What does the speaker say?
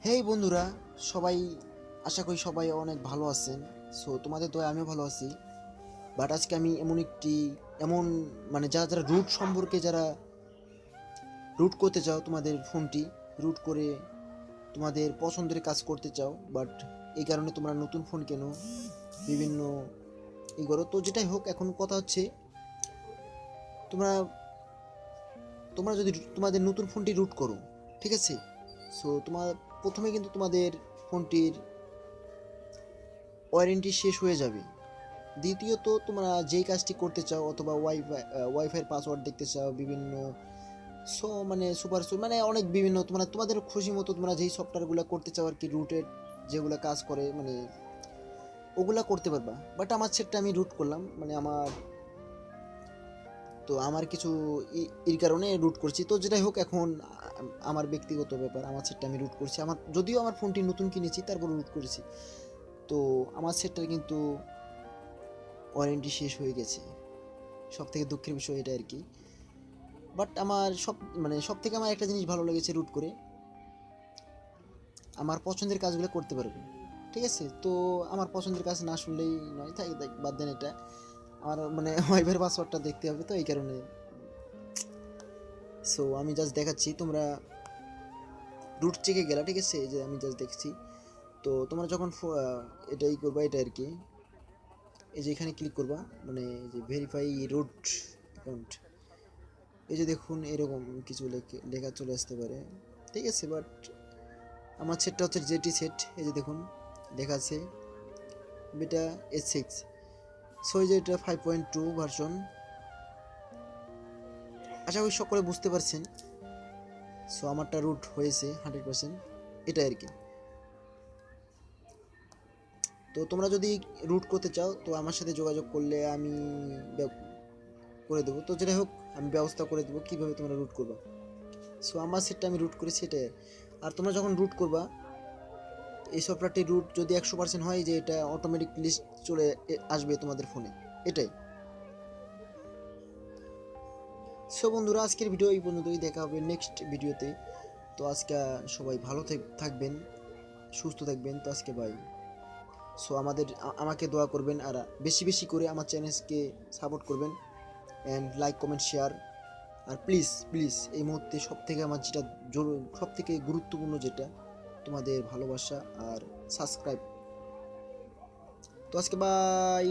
হেই বন্ধুরা, সবাই আশা করি সবাই অনেক ভালো আছেন। সো তোমাদের দয়া আমিও ভালো আছি। বাট আজকে আমি এমন মানে যারা যারা রুট সম্পর্কে যারা রুট করতে চাও, তোমাদের ফোনটি রুট করে তোমাদের পছন্দের কাজ করতে চাও, বাট এই কারণে তোমরা নতুন ফোন কেনো, বিভিন্ন করো। তো যেটাই হোক, এখন কথা হচ্ছে তোমরা তোমরা যদি তোমাদের নতুন ফোনটি রুট করো, ঠিক আছে? সো তোমার প্রথমে কিন্তু তোমাদের ফোনটির ওয়ারেন্টি শেষ হয়ে যাবে। দ্বিতীয়ত, তোমরা যেই কাজটি করতে চাও অথবা ওয়াইফাইয়ের পাসওয়ার্ড দেখতে চাও, বিভিন্ন মানে মানে অনেক বিভিন্ন তোমরা তোমাদের খুশি মতো তোমরা যেই সফটওয়্যারগুলো করতে চাও আর কি, রুটেড যেগুলো কাজ করে, মানে ওগুলা করতে পারবা। বাট আমার সেটটা আমি রুট করলাম, মানে আমার কিছু এর কারণে রুট করছি। তো যেটাই হোক, এখন আমার ব্যক্তিগত ব্যাপার, আমার সেটটা আমি রুট করছি। যদিও আমার ফোনটি নতুন কিনেছি, তারপর রুট করেছি। তো আমার সেটটার কিন্তু ওয়ারেন্টি শেষ হয়ে গেছে। সব থেকে দুঃখের বিষয় এটা আর কি। বাট আমার সব থেকে আমার একটা জিনিস ভালো লেগেছে, রুট করে আমার পছন্দের কাজগুলো করতে পারবে। ঠিক আছে? তো আমার পছন্দের কাজ না শুনলেই নয়, তাই বাদ দেন এটা। আমার মানে ওয়াইফাই পাসওয়ার্ডটা দেখতে হবে, তো এই কারণে। সো আমি জাস্ট দেখাচ্ছি, তোমরা রুট চেকে গেলা, ঠিক আছে? এই যে আমি জাস্ট দেখছি। তো তোমরা যখন এটাই করবা, এটা আর কি, এই যে এখানে ক্লিক করবা, মানে এই যে ভেরিফাই রুট অ্যাকাউন্ট, এই যে দেখুন এরকম কিছু লেখা চলে আসতে পারে, ঠিক আছে? বাট আমার সেটটা হচ্ছে জেটি সেট। এই যে দেখুন লেখা আছে বেটা S6। সো এই যে এটা 5.2 ভার্সন। আশা করি সকলে বুঝতে পারছেন। সো আমারটা রুট হয়েছে 100%, এটা আর কি। তো তোমরা যদি রুট করতে চাও, তো আমার সাথে যোগাযোগ করলে আমি করে দেবো। তো যেটাই হোক, আমি ব্যবস্থা করে দেবো কীভাবে তোমরা রুট করবা। সো আমার সেটটা আমি রুট করি, সেটাই। আর তোমরা যখন রুট করবা, এই সফটওয়্যারটি রুট যদি 100% হয়, যে এটা অটোমেটিক লিস্ট চলে আসবে তোমাদের ফোনে, এটাই। সো বন্ধুরা, আজকের ভিডিও এই পর্যন্তই, দেখা হবে নেক্সট ভিডিওতে। তো আজকে সবাই ভালো থাকবেন, সুস্থ থাকবেন। তো আজকে বাই। সো আমাকে দোয়া করবেন, আর বেশি বেশি করে আমার চ্যানেলকে সাপোর্ট করবেন, অ্যান্ড লাইক কমেন্ট শেয়ার। আর প্লিজ প্লিজ এই মুহূর্তে আমার যেটা সব থেকে গুরুত্বপূর্ণ যেটা, তোমাদের ভালোবাসা আর সাবস্ক্রাইব। তো আজকে বাই।